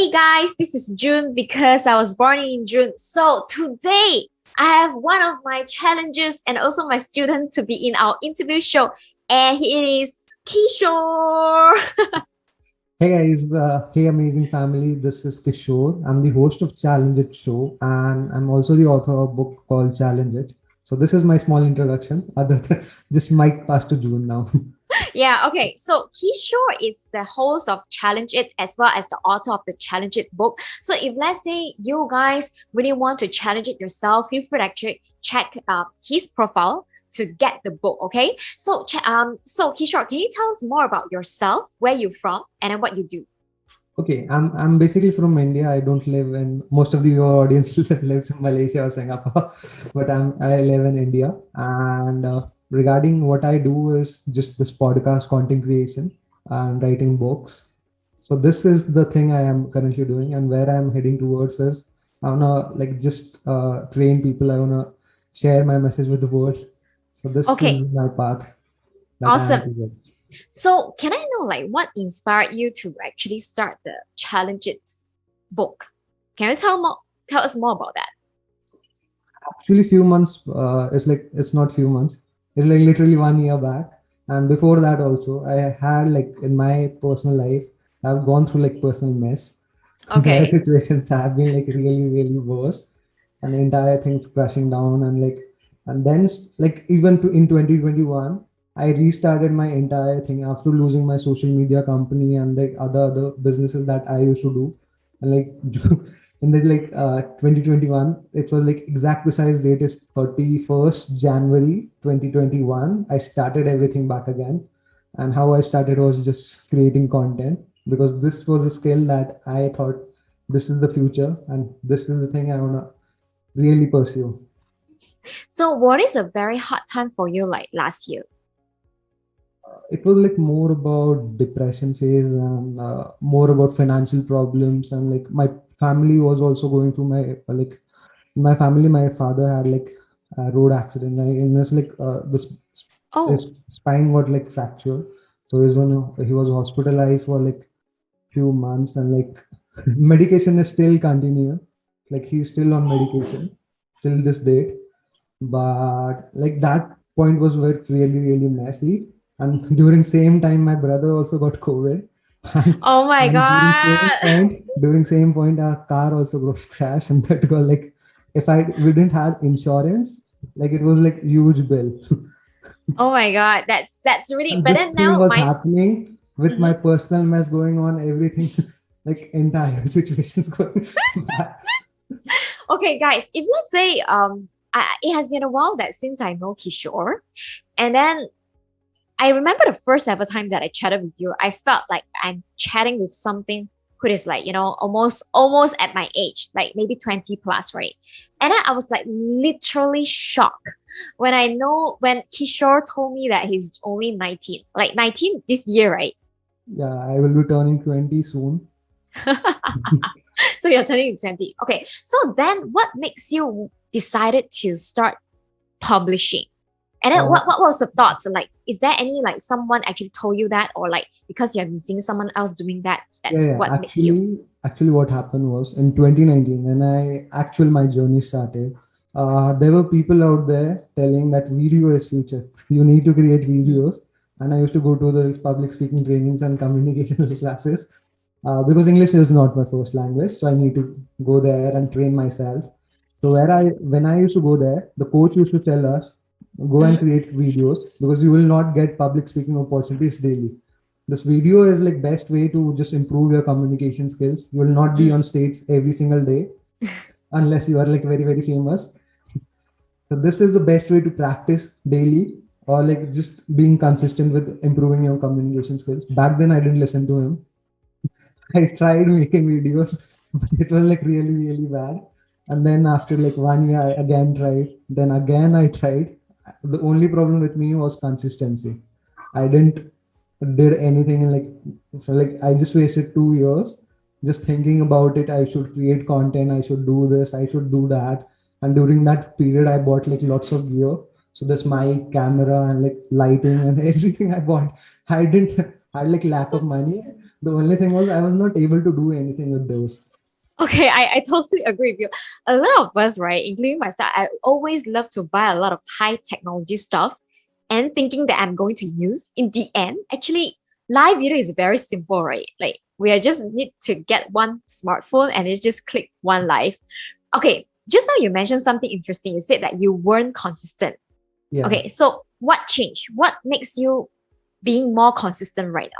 Hey guys, this is June because I was born in June. So today I have one of my challenges and also my student to be in our interview show, and he is Kishor. Hey guys, hey amazing family. This is Kishor. I'm the host of Challenge It Show, and I'm also the author of a book called Challenge It. So this is my small introduction. Other than just mic pass to June now. Yeah, okay. So Kishore is the host of Challenge It as well as the author of the Challenge It book. So if let's say you guys really want to challenge it yourself, feel free to actually check his profile to get the book. Okay. So Kishore, can you tell us more about yourself, where you're from, and then what you do? Okay, I'm basically from India. I don't live in most of the your audience lives in Malaysia or Singapore, but I live in India. And regarding what I do is just this podcast content creation and writing books. So this is the thing I am currently doing, and where I'm heading towards is I wanna like just train people. I wanna share my message with the world. So this Okay, is my path that I am awesome. towards. So can I know like what inspired you to actually start the Challenge It book? Can you tell us more about that? Actually, few months. It's not few months. It's like literally 1 year back. And before that also, I had like in my personal life, I've gone through like personal mess. Where Okay. situations have been like really, really worse, and the entire thing's crashing down. And then like even in 2021, I restarted my entire thing after losing my social media company and like other businesses that I used to do. And like in the 2021, it was like exact precise date is 31st January 2021. I started everything back again, and how I started was just creating content because this was a skill that I thought this is the future and this is the thing I wanna really pursue. So what is a very hard time for you like last year? It was like more about depression phase and more about financial problems, and like my family was also going through my like in my family my father had like a road accident, and it's like his Oh, spine got like fractured, so he was hospitalized for like few months, and like medication is still continuing, like he's still on medication till this date. But like that point was where it really messy, and during same time my brother also got COVID. and, oh my and God. during same point our car also got crashed, and that got like if I we didn't have insurance, like it was like huge bill. Oh my God. That's really, And but this then thing now was my happening with my Mhm. personal mess going on, everything, like entire situations going bad. Okay, guys, if let's say it has been a while that since I know Kishore, and then I remember the first ever time that I chatted with you, I felt like I'm chatting with something who is like, almost at my age, like maybe 20 plus, right? And then I was like literally shocked when Kishore told me that he's only 19, like 19 this year, right? Yeah, I will be turning 20 soon. So you're turning 20. Okay. So then what makes you decided to start publishing? And then Uh, what was the thought? So like, is there any like someone actually told you that, or like because you have been seeing someone else doing that, yeah, that's yeah. what makes you? Actually, what happened was in 2019 when my journey started. There were people out there telling that video is future. You need to create Mm, videos, and I used to go to the public speaking trainings and communication classes because English is not my first language, so I need to go there and train myself. So when I used to go there, the coach used to tell us, go and mm, create videos because you will not get public speaking opportunities daily. This video is like best way to just improve your communication skills. You will not be mm. on stage every single day unless you are like very famous. So this is the best way to practice daily, or like just being consistent with improving your communication skills. Back then I didn't listen to him. I tried making videos, but it was like really bad. And then after like 1 year, I again tried. Then again, I tried. The only problem with me was consistency. I didn't did anything in like I just wasted 2 years just thinking about it. I should create content. I should do this. I should do that. And during that period, I bought like lots of gear. So this mic, camera, and like lighting and everything I bought. I didn't. I had like lack of money, The only thing was I was not able to do anything with those. Okay, I totally agree with you. A lot of us, right, including myself, I always love to buy a lot of high technology stuff and thinking that I'm going to use. In the end, actually, live video is very simple, right? Like we are just need to get one smartphone and it's just click one live. Okay, just now you mentioned something interesting. You said that you weren't consistent. Yeah. Okay, so what changed? What makes you being more consistent right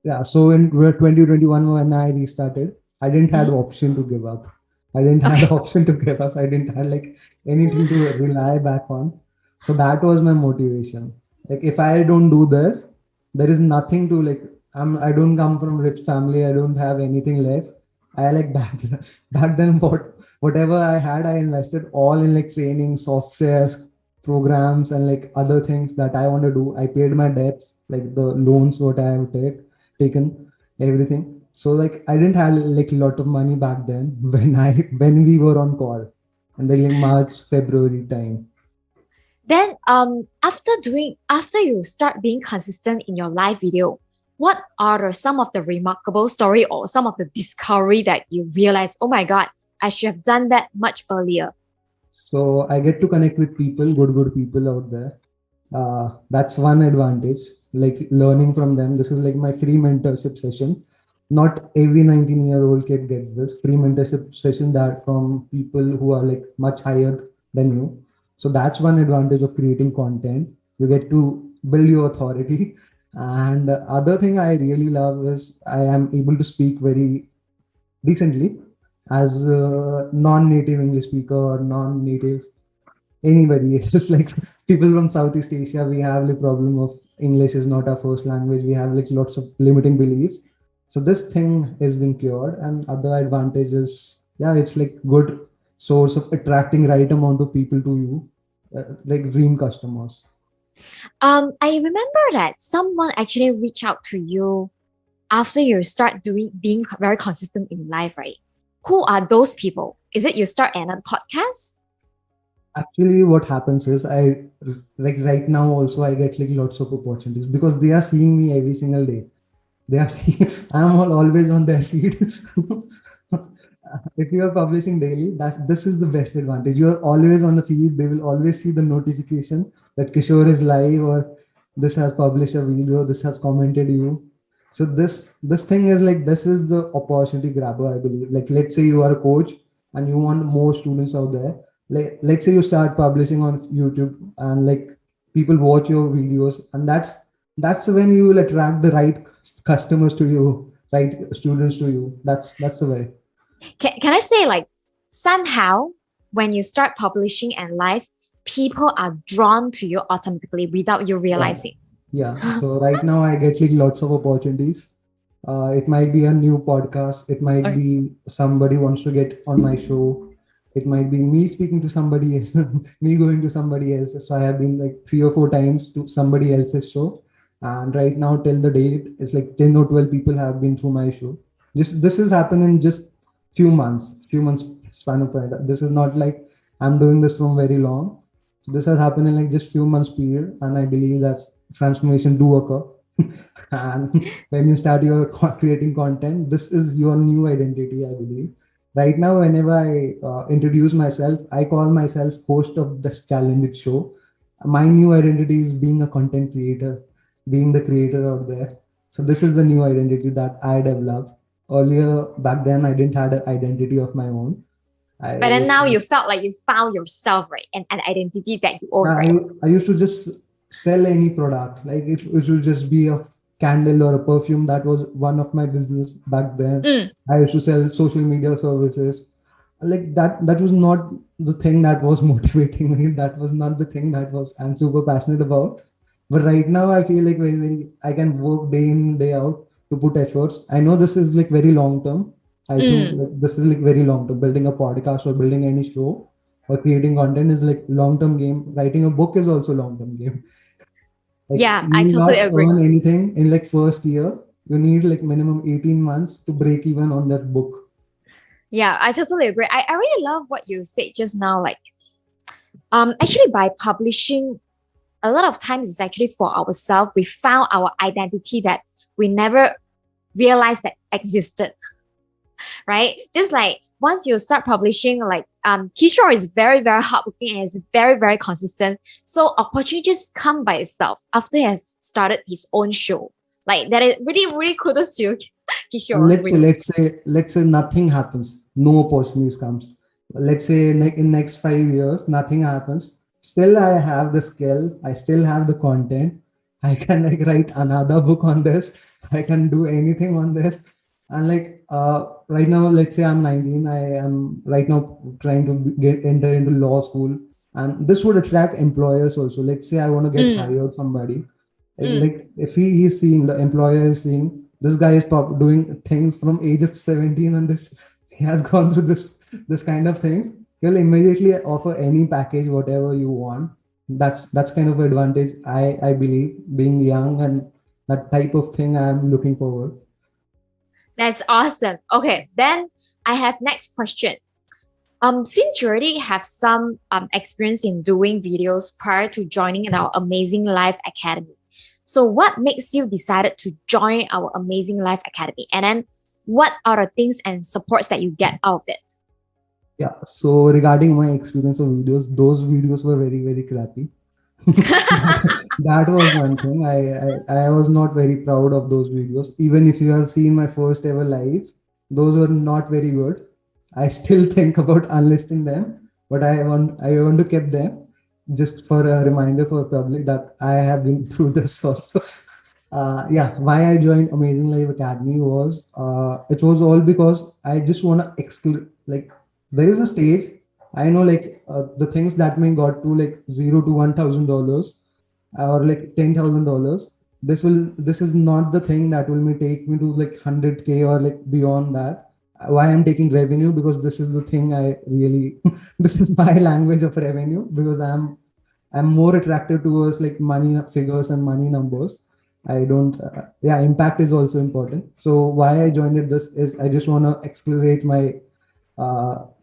Yeah, so in 2021 when I restarted, I didn't now? have Mhm. option to give up. I didn't have Okay. option to give up. I didn't have like anything to rely back on. So that was my motivation. Like if I don't do this, there is nothing to like. I don't come from rich family. I don't have anything left. I like back then whatever I had, I invested all in like training, softwares, programs, and like other things that I want to do. I paid my debts, like the loans what I have taken, everything. So like I didn't have like a lot of money back then when we were on call, and then like March February time. Then after you start being consistent in your live video, what are some of the remarkable story or some of the discovery that you realize, oh my God, I should have done that much earlier? So I get to connect with people, good people out there. That's one advantage. Like learning from them. This is like my free mentorship session. Not every 19-year-old kid gets this free mentorship session that from people who are like much higher than you. So that's one advantage of creating content. You get to build your authority. And the other thing I really love is I am able to speak very decently as a non-native English speaker or non-native anybody. It's just like people from Southeast Asia, we have the problem of English is not our first language. We have like lots of limiting beliefs. So this thing has been cured, and other advantages, yeah, it's like good source of attracting right amount of people to you, like dream customers. I remember that someone actually reached out to you after you start doing being very consistent in life, right? Who are those people? Is it you start another podcast? Actually, what happens is I like right now also I get like lots of opportunities because they are seeing me every single day. They are seeing I'm always on their feed. If you are publishing daily, that's this is the best advantage. You are always on the feed. They will always see the notification that Kishore is live or this has published a video, this has commented you. So this thing is like this is the opportunity grabber, I believe. Like let's say you are a coach and you want more students out there. Like let's say you start publishing on YouTube and like people watch your videos, and that's when you will attract the right customers to you, right students to you. That's the way. Can I say like somehow when you start publishing and live, people are drawn to you automatically without you Yeah, realizing. yeah. So right now I get like lots of opportunities. It might be a new podcast. It might Okay. be somebody wants to get on my show. It might be me speaking to somebody, me going to somebody else. So I have been like 3 or 4 times to somebody else's show, and right now till the date, it's like 10 or 12 people have been through my show. This has happened in just few months span of time. This is not like I'm doing this from very long. So this has happened in like just few months period, and I believe that transformation do occur. And when you start your creating content, this is your new identity, I believe. Right now, whenever I introduce myself, I call myself host of this challenge show. My new identity is being a content creator, being the creator out there. So this is the new identity that I developed. Earlier back then I didn't had an identity of my own. I But then used now to you felt like you found yourself, right? And an identity that you own, Yeah, right? I used to just sell any product. Like it would just be a candle or a perfume. That was one of my business back then. Mm, I used to sell social media services. Like that was not the thing that was motivating me. That was not the thing that was I'm super passionate about. But right now I feel like very I can work day in, day out to put efforts. I know this is like very long term. I think mm. like, this is like very long term. Building a podcast or building any show or creating content is like long term game. Writing a book is also long term game. Like Yeah, you I will totally not agree. earn anything in like first year. You need like minimum 18 months to break even on that book. Yeah, I totally agree. I really love what you said just now. Like, actually, by publishing, a lot of times it's actually for ourselves. We found our identity that we never realize that existed, right? Just like once you start publishing, like Kishore is very, very hardworking and is very, very consistent. So opportunities come by itself after he has started his own show. Like that is really, really kudos to you, And Kishore. Really. let's say nothing happens, no opportunities comes. Let's say in next 5 years, nothing happens. Still, I have the skill. I still have the content. I can like write another book on this. I can do anything on this. And like right now, let's say I'm 19. I am right now trying to get enter into law school, and this would attract employers also. Let's say I want to get Mm, hired somebody, mm. like if he is seeing, the employer is seeing this guy is doing things from age of 17, and this he has gone through this kind of things, he'll immediately offer any package whatever you want. That's kind of advantage, I believe, being young, and that type of thing I'm looking forward. That's awesome. Okay, then I have next question. Since you already have some experience in doing videos prior to joining in our Amazing Life Academy, so what makes you decided to join our Amazing Life Academy? And then what are the things and supports that you get out of it? Yeah, so regarding my experience of videos, those videos were very very crappy. That was one thing. I was not very proud of those videos. Even if you have seen my first ever lives, those were not very good. I still think about unlisting them, but I want to keep them just for a reminder for public that I have been through this also. Yeah, why I joined Amazing Life Academy was it was all because I just want to exclude, like, there is a stage. I know, like, the things that may got to like $0 to $1,000 or like $10,000. This is not the thing that will me take me to like 100K or like beyond that. Why I'm taking revenue? Because this is the thing I really this is my language of revenue, because I'm more attracted towards like money figures and money numbers. I don't, yeah, impact is also important. So why I joined it, this is I just want to accelerate my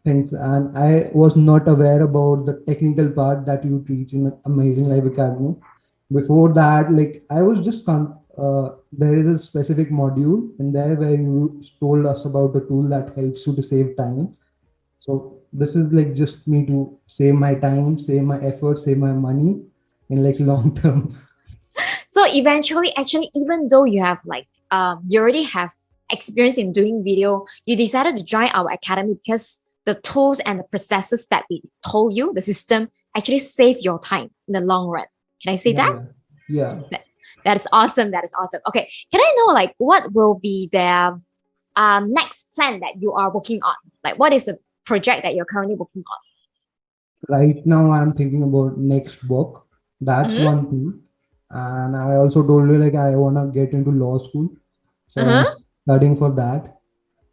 things, and I was not aware about the technical part that you teach in Amazing Life Academy. Before that, like I was just there is a specific module in there where you told us about the tool that helps you to save time. So this is like just me to save my time, save my effort, save my money in like long term. So eventually, actually, even though you have like you already have experience in doing video, you decided to join our academy because the tools and the processes that we told you, the system actually save your time in the long run. Can I say Yeah, that? yeah, yeah. That, that is awesome. That is awesome. Okay, can I know like what will be the next plan that you are working on? Like, what is the project that you're currently working Right now, I'm thinking about next book. That's on? one thing. And I also told you like I wanna get into law school, so I'm Uh-huh. studying for that.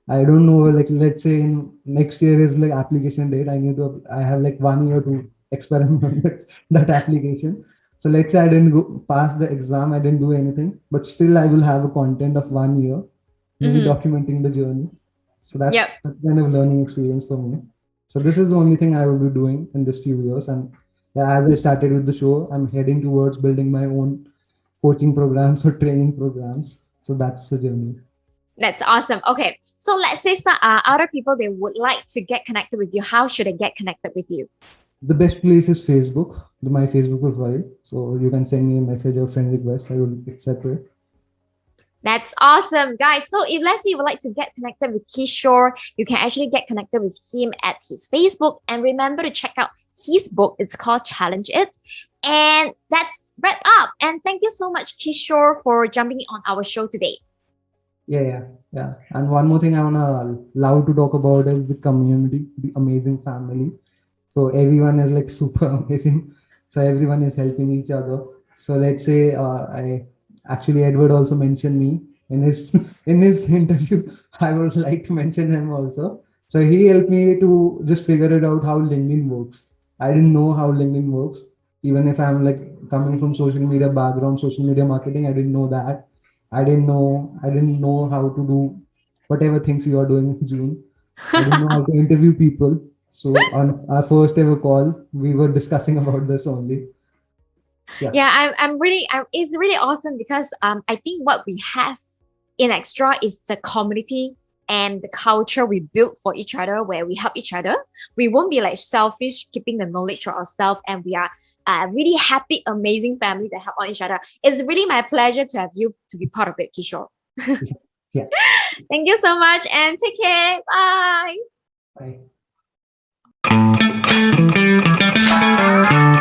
I don't know, like let's say in next year is like application date. I have like 1 year to experiment on that application. So let's say I didn't go pass the exam, I didn't do anything, but still I will have a content of 1 year, me Mm-hmm. documenting the journey. So Yep. that's kind of learning experience for me. So this is the only thing I will be doing in this few years. And yeah, as I started with the show, I'm heading towards building my own coaching programs or training programs. So that's the journey. That's awesome. Okay, so let's say some other people they would like to get connected with you. How should they get connected with you? The best place is Facebook, my Facebook profile. So you can send me a message or friend request. I will accept it. That's awesome, guys. So if let's say you would like to get connected with Kishore, you can actually get connected with him at his Facebook. And remember to check out his book. It's called Challenge It. And that's wrap up. And thank you so much, Kishore, for jumping on our show today. Yeah, yeah, yeah. And one more thing I wanna love to talk about is the community, the amazing family. So everyone is like super amazing. So everyone is helping each other. So let's say I actually Edward also mentioned me in his in his interview. I would like to mention him also. So he helped me to just figure it out how LinkedIn works. I didn't know how LinkedIn works. Even if I'm like coming from social media background, social media marketing, I didn't know that. I didn't know how to do whatever things you are doing, June. I didn't know how to interview people. So on our first ever call, we were discussing about this only. Yeah. Yeah, I'm really, it's really awesome because I think what we have in extra is the community and the culture we build for each other, where we help each other. We won't be like selfish, keeping the knowledge for ourselves, and we are a really happy, amazing family that help on each other. It's really my pleasure to have you to be part of it, Kishore. Yeah. Thank you so much and take care. Bye. Bye.